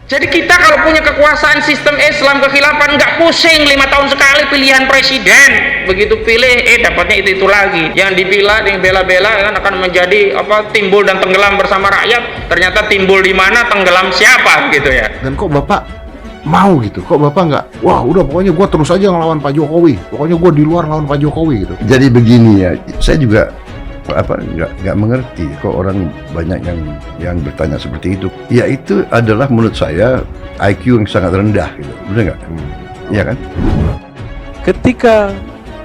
Jadi kita kalau punya kekuasaan sistem Islam kekhilafan nggak pusing 5 tahun sekali pilihan presiden, begitu pilih dapatnya itu lagi, yang dipilih yang bela-bela kan akan menjadi timbul dan tenggelam bersama rakyat, ternyata timbul di mana tenggelam siapa gitu ya. Dan kok Bapak mau gitu, kok Bapak nggak, wah udah pokoknya gue terus aja ngelawan Pak Jokowi, pokoknya gue di luar lawan Pak Jokowi gitu. Jadi begini ya, saya juga nggak mengerti kok orang banyak yang bertanya seperti itu. Ya itu adalah menurut saya IQ yang sangat rendah gitu, benar nggak? Iya kan? Ketika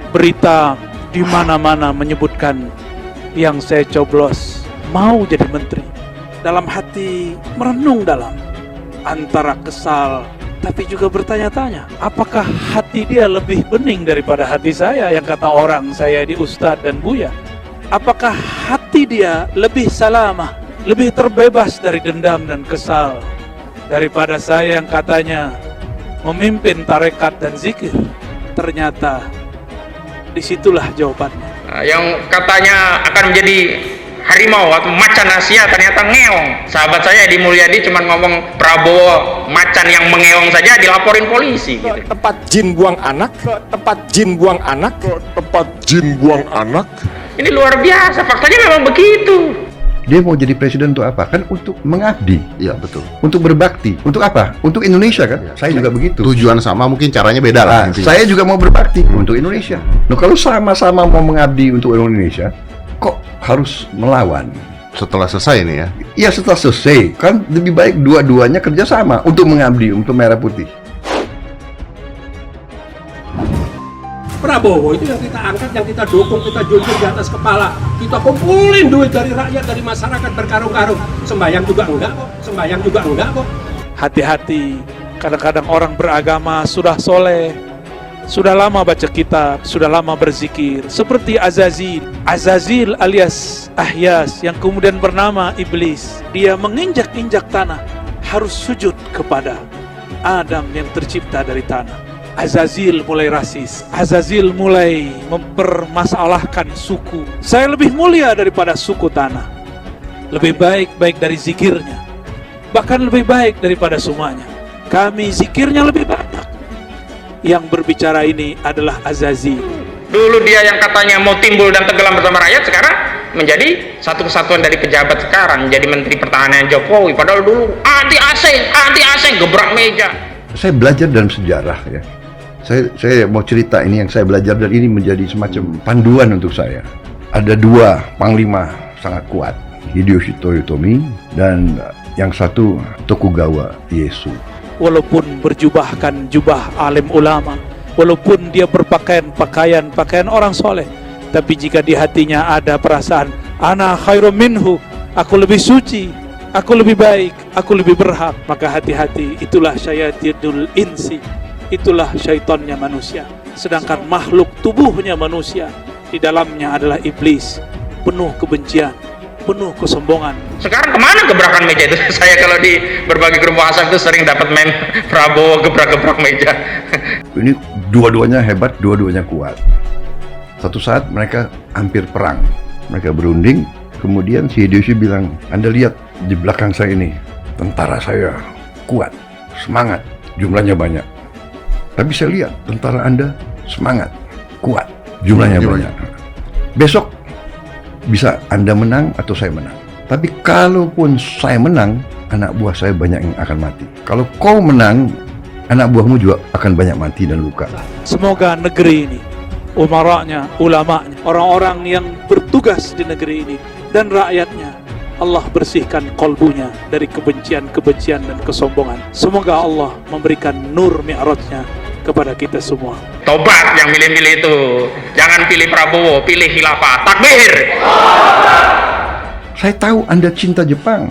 berita di mana-mana menyebutkan yang saya coblos mau jadi menteri, dalam hati merenung dalam antara kesal tapi juga bertanya-tanya, apakah hati dia lebih bening daripada hati saya yang kata orang saya di Ustadz dan Buya? Apakah hati dia lebih salamah, lebih terbebas dari dendam dan kesal daripada saya yang katanya memimpin tarekat dan zikir? Ternyata disitulah jawabannya. Yang katanya akan menjadi harimau atau macan Asia ternyata ngeong. Sahabat saya di Mulyadi cuma ngomong Prabowo macan yang mengeong saja dilaporin polisi gitu. Tempat jin buang anak, tempat jin buang anak, tempat jin buang anak. Ini luar biasa, faktanya memang begitu. Dia mau jadi presiden untuk apa? Kan untuk mengabdi. Iya betul. Untuk berbakti. Untuk apa? Untuk Indonesia kan? Saya juga begitu. Tujuan sama, mungkin caranya beda lah. Saya juga mau berbakti untuk Indonesia. Nah, kalau sama-sama mau mengabdi untuk Indonesia, kok harus melawan? Setelah selesai ini ya. Ya setelah selesai, kan lebih baik dua-duanya kerjasama untuk mengabdi, untuk merah putih. Prabowo itu yang kita angkat, yang kita dukung, kita junjung di atas kepala. Kita kumpulin duit dari rakyat, dari masyarakat berkarung-karung. Sembayang juga enggak kok, sembayang juga enggak kok. Hati-hati, kadang-kadang orang beragama sudah soleh, sudah lama baca kitab, sudah lama berzikir, seperti Azazil alias Ahyas yang kemudian bernama Iblis. Dia menginjak-injak tanah, harus sujud kepada Adam yang tercipta dari tanah. Azazil mulai rasis, Azazil mulai mempermasalahkan suku. Saya lebih mulia daripada suku tanah, lebih baik dari zikirnya, bahkan lebih baik daripada semuanya. Kami zikirnya lebih banyak. Yang berbicara ini adalah Azazil. Dulu dia yang katanya mau timbul dan tenggelam bersama rakyat, sekarang menjadi satu kesatuan dari pejabat sekarang, menjadi Menteri Pertahanan Jokowi. Padahal dulu anti asing, gebrak meja. Saya belajar dalam sejarah ya. Saya mau cerita ini yang saya belajar, dan ini menjadi semacam panduan untuk saya. Ada dua panglima sangat kuat, Hideyoshi Toyotomi dan yang satu Tokugawa Ieyasu. Walaupun berjubahkan jubah alim ulama, walaupun dia berpakaian pakaian orang soleh, tapi jika di hatinya ada perasaan ana khairum minhu, aku lebih suci, aku lebih baik, aku lebih berhak, maka hati-hati, itulah syayatinul insi, itulah syaitannya manusia. Sedangkan makhluk tubuhnya manusia, di dalamnya adalah iblis, penuh kebencian, penuh kesombongan. Sekarang kemana gebrakan meja itu? Saya kalau di berbagai grup WhatsApp itu sering dapat meme Prabowo gebrak-gebrak meja. Ini dua-duanya hebat, dua-duanya kuat. Satu saat mereka hampir perang, mereka berunding. Kemudian si Hideyoshi bilang, Anda lihat di belakang saya ini, tentara saya kuat, semangat, jumlahnya banyak. Tapi saya lihat tentara Anda semangat, kuat, jumlahnya banyak. Besok bisa Anda menang atau saya menang. Tapi kalaupun saya menang, anak buah saya banyak yang akan mati. Kalau kau menang, anak buahmu juga akan banyak mati dan luka. Semoga negeri ini, umaranya, ulamanya, orang-orang yang bertugas di negeri ini dan rakyatnya, Allah bersihkan kolbunya dari kebencian-kebencian dan kesombongan. Semoga Allah memberikan nur mi'rajnya kepada kita semua. Tobat yang milih-milih itu, jangan pilih Prabowo, pilih khilafah. Takbir. Saya tahu Anda cinta Jepang,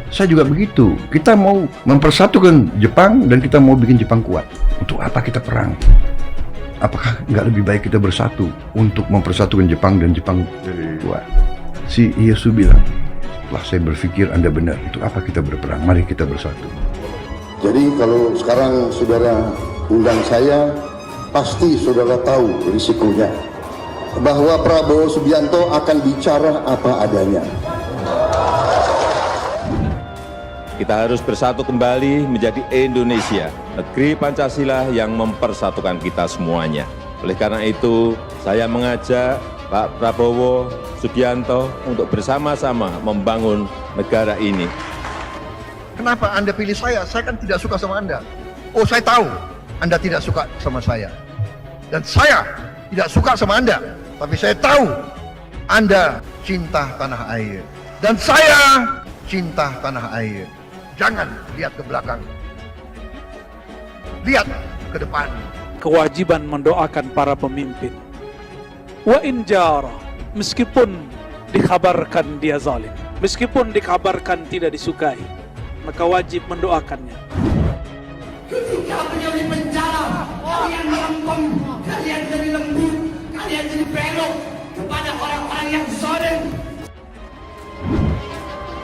saya juga begitu. Kita mau mempersatukan Jepang dan kita mau bikin Jepang kuat. Untuk apa kita perang? Apakah nggak lebih baik kita bersatu untuk mempersatukan Jepang dan Jepang kuat? Si Ieyasu bilang, setelah saya berpikir Anda benar, untuk apa kita berperang? Mari kita bersatu. Jadi kalau sekarang saudara undang saya, pasti saudara tahu risikonya. Bahwa Prabowo Subianto akan bicara apa adanya. Kita harus bersatu kembali menjadi Indonesia, negeri Pancasila yang mempersatukan kita semuanya. Oleh karena itu, saya mengajak Pak Prabowo Subianto untuk bersama-sama membangun negara ini. Kenapa Anda pilih saya? Saya kan tidak suka sama Anda. Oh, saya tahu Anda tidak suka sama saya. Dan saya tidak suka sama Anda. Tapi saya tahu Anda cinta tanah air. Dan saya cinta tanah air. Jangan lihat ke belakang. Lihat ke depan. Kewajiban mendoakan para pemimpin. Wa in jara, meskipun dikabarkan dia zalim, meskipun dikabarkan tidak disukai, maka wajib mendoakannya. Ketika beliau di penjara, kalian melempem, kalian jadi lembut, kalian jadi belok kepada orang-orang yang zalim.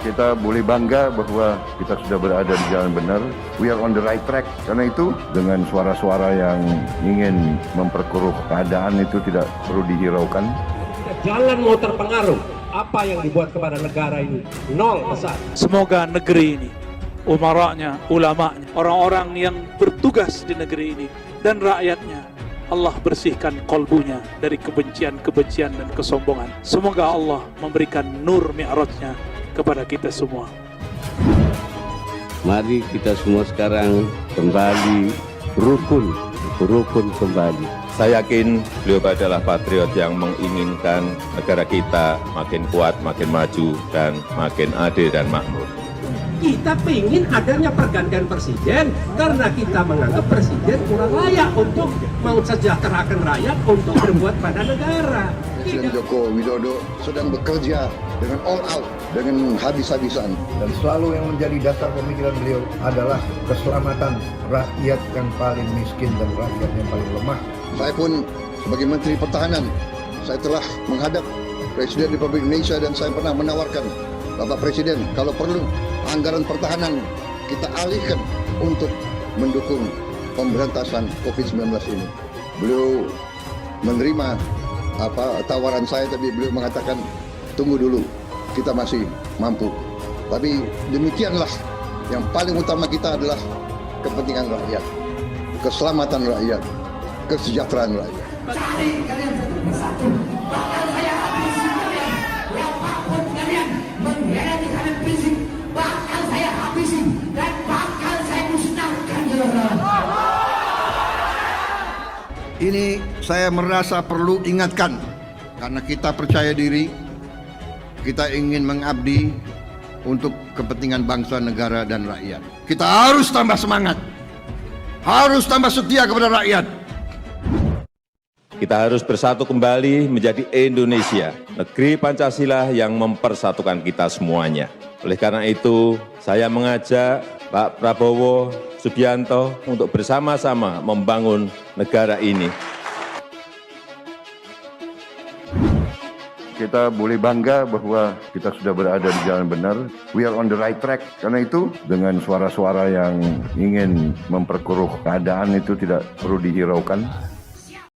Kita boleh bangga bahwa kita sudah berada di jalan benar. We are on the right track. Karena itu, dengan suara-suara yang ingin memperkeruh keadaan itu tidak perlu dihiraukan. Jangan mau terpengaruh apa yang dibuat kepada negara ini. Nol besar. Semoga negeri ini, umaranya, ulamanya, orang-orang yang bertugas di negeri ini dan rakyatnya, Allah bersihkan kolbunya dari kebencian-kebencian dan kesombongan. Semoga Allah memberikan nur mi'rajnya kepada kita semua. Mari kita semua sekarang kembali rukun kembali. Saya yakin beliau adalah patriot yang menginginkan negara kita makin kuat, makin maju, dan makin adil dan makmur. Kita ingin adanya pergantian presiden karena kita menganggap presiden kurang layak untuk mensejahterakan rakyat, untuk berbuat pada negara. Presiden Joko Widodo sedang bekerja dengan all out, dengan habis-habisan. Dan selalu yang menjadi dasar pemikiran beliau adalah keselamatan rakyat yang paling miskin dan rakyat yang paling lemah. Saya pun sebagai Menteri Pertahanan, saya telah menghadap Presiden Republik Indonesia dan saya pernah menawarkan, Bapak Presiden, kalau perlu anggaran pertahanan kita alihkan untuk mendukung pemberantasan COVID-19 ini. Beliau menerima tawaran saya, tapi beliau mengatakan tunggu dulu, kita masih mampu. Tapi demikianlah, yang paling utama kita adalah kepentingan rakyat, keselamatan rakyat, kesejahteraan rakyat. Cari kalian bersatu, bahkan saya habisi kalian, berapapun kalian mengkhianati kalian prinsip, bahkan saya habisi dan bahkan saya musnahkan jelas. Ini saya merasa perlu ingatkan, karena kita percaya diri, kita ingin mengabdi untuk kepentingan bangsa, negara, dan rakyat. Kita harus tambah semangat, harus tambah setia kepada rakyat. Kita harus bersatu kembali menjadi Indonesia, negeri Pancasila yang mempersatukan kita semuanya. Oleh karena itu, saya mengajak Pak Prabowo Subianto untuk bersama-sama membangun negara ini. Kita boleh bangga bahwa kita sudah berada di jalan benar. We are on the right track. Karena itu, dengan suara-suara yang ingin memperkeruh keadaan itu tidak perlu dihiraukan.